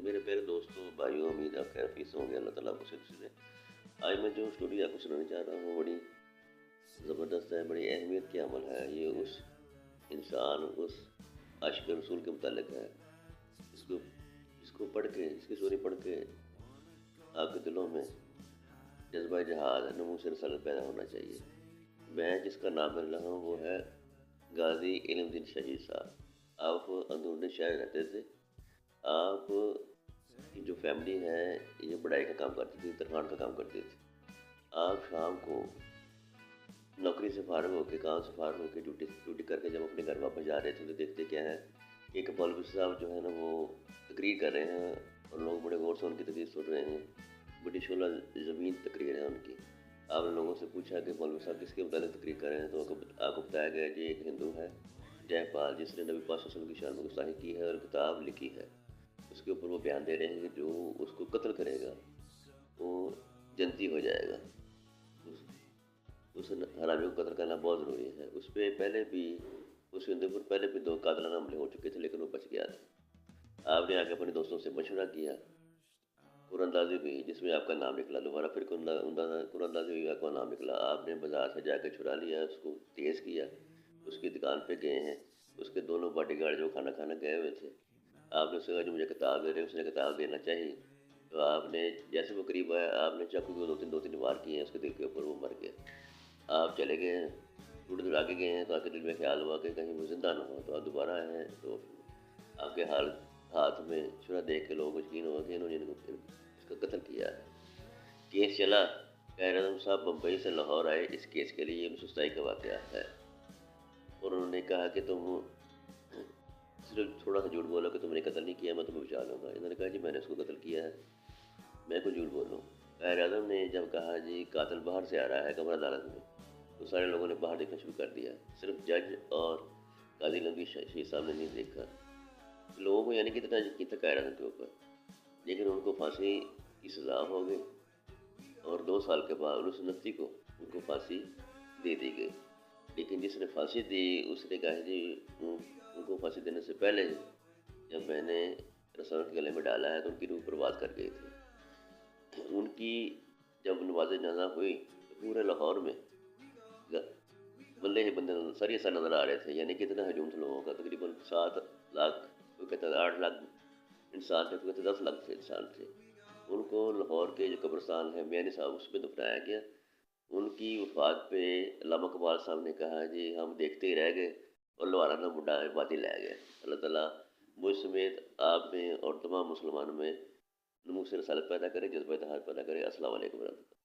میرے پیارے دوستوں بھائیوں، امید آپ خیر خیریت سے ہوں گے۔ اللہ تعالیٰ آپ کو صحت سے دے۔ آج میں جو اسٹوری آپ کو سنانے چاہ رہا ہوں وہ بڑی زبردست ہے، بڑی اہمیت کی عمل ہے۔ یہ اس انسان، اس عاشق رسول کے متعلق ہے۔ اس کو پڑھ کے، اس کی اسٹوری پڑھ کے آپ کے دلوں میں جذبہ جہاد، نمو سے رسالت پیدا ہونا چاہیے۔ میں جس کا نام کر رہا ہوں وہ ہے غازی علم الدین شہید صاحب۔ آپ اندرون شہر رہتے تھے۔ آپ کی جو فیملی ہے یہ بڑائی کا کام کرتی تھی، ترخان کا کام کرتی تھی۔ آپ شام کو نوکری سے فارغ ہو کے، کام سے فارغ ہو کے، ڈیوٹی کر کے جب اپنے گھر واپس جا رہے تھے تو دیکھتے کیا ہے کہ ایک مولوی صاحب جو ہے نا وہ تقریر کر رہے ہیں اور لوگ بڑے غور سے ان کی تقریر سن رہے ہیں۔ بڑی شعلہ زمین تقریر ہے ان کی۔ آپ نے لوگوں سے پوچھا کہ مولوی صاحب کس کے متعلق تقریر کر رہے ہیں، تو آپ کو بتایا گیا جی ایک ہندو ہے جے پال، جس نے نبی پاک صلی اللہ علیہ وسلم کی شان میں گستاخی کی ہے اور کتاب لکھی ہے۔ اس کے اوپر وہ بیان دے رہے ہیں کہ جو اس کو قتل کرے گا وہ جنتی ہو جائے گا۔ اس حرامی کو قتل کرنا بہت ضروری ہے۔ اس پہ پہلے بھی، اس ہندو پر پہلے بھی 2 قاتلانہ حملے ہو چکے تھے لیکن وہ بچ گیا تھا۔ آپ نے آ کے اپنے دوستوں سے مشورہ کیا، قرآن اندازی بھی جس میں آپ کا نام نکلا، دوبارہ پھر قرآن اندازی بھی آپ کا نام نکلا۔ آپ نے بازار سے جا کے چھڑا لیا، اس کو تیز کیا، اس کی دکان پہ گئے ہیں۔ اس کے دونوں باڈی گارڈ جو کھانا کھانے گئے ہوئے تھے، آپ نے اس سے کہا جو مجھے کتاب دے رہے ہیں، اس نے کتاب دینا چاہیے۔ تو آپ نے جیسے وہ قریب آیا، آپ نے چاقو کے 2-3 وار کیے ہیں اس کے دل کے اوپر، وہ مر گیا۔ آپ چلے گئے ہیں، تھوڑی دور آگے گئے ہیں تو آپ کے دل میں خیال ہوا کہ کہیں وہ زندہ نہ ہو، تو آپ دوبارہ آئے ہیں تو آپ کے ہاتھ میں چھرا دیکھ کے لوگوں کو یقین ہوا کہ انہوں نے اس کا قتل کیا ہے۔ کیس چلا، قائد اعظم صاحب بمبئی سے لاہور آئے اس کیس کے لیے۔ یہ 1927 کا واقعہ ہے۔ اور انہوں نے کہا کہ تم صرف تھوڑا سا جھوٹ بولو کہ تم نے قتل نہیں کیا، میں تمہیں بچا لوں گا۔ انہوں نے کہا جی میں نے اس کو قتل کیا ہے، میں کوئی جھوٹ بولوں۔ قائد اعظم نے جب کہا جی قاتل باہر سے آ رہا ہے کمرہ عدالت میں، تو سارے لوگوں نے باہر دیکھنا شروع کر دیا۔ صرف جج اور قاضی علم الدین شہید صاحب نے نہیں دیکھا۔ لوگوں کو یعنی کہ اتنا یقین تھا قائد اعظم کے اوپر، لیکن ان کو پھانسی کی سزا ہو گئی اور 2 سال کے بعد 1929 کو ان کو پھانسی دے دی گئی۔ لیکن جس نے پھانسی دی اس نے کہا جی ان کو پھانسی دینے سے پہلے جب میں نے رسول کے گلے میں ڈالا ہے تو ان کی روح پرواز کر گئی تھی۔ ان کی جب نماز جنازہ ہوئی تو پورے لاہور میں بندے ہی بندے سر ہی سر نظر آ رہے تھے، یعنی کہ اتنا ہجوم تھا لوگوں کا۔ تقریباً 7 لاکھ، کوئی کہتا ہے 8 لاکھ انسان تھے، کوئی کہتا ہے 10 لاکھ انسان تھے۔ ان کو لاہور کے جو قبرستان ہے میانی صاحب، اس میں دفنایا گیا۔ ان کی وفات پہ علامہ اقبال صاحب نے کہا جی ہم دیکھتے ہی رہ گئے اور لوہارا نہ بڈھا باتیں لے گئے۔ اللہ تعالیٰ مجھ سمیت آپ میں اور تمام مسلمانوں میں نمو سے رسالت پیدا کرے، جذبہ اتحاد پیدا کرے۔ السلام علیکم ورحمۃ اللہ۔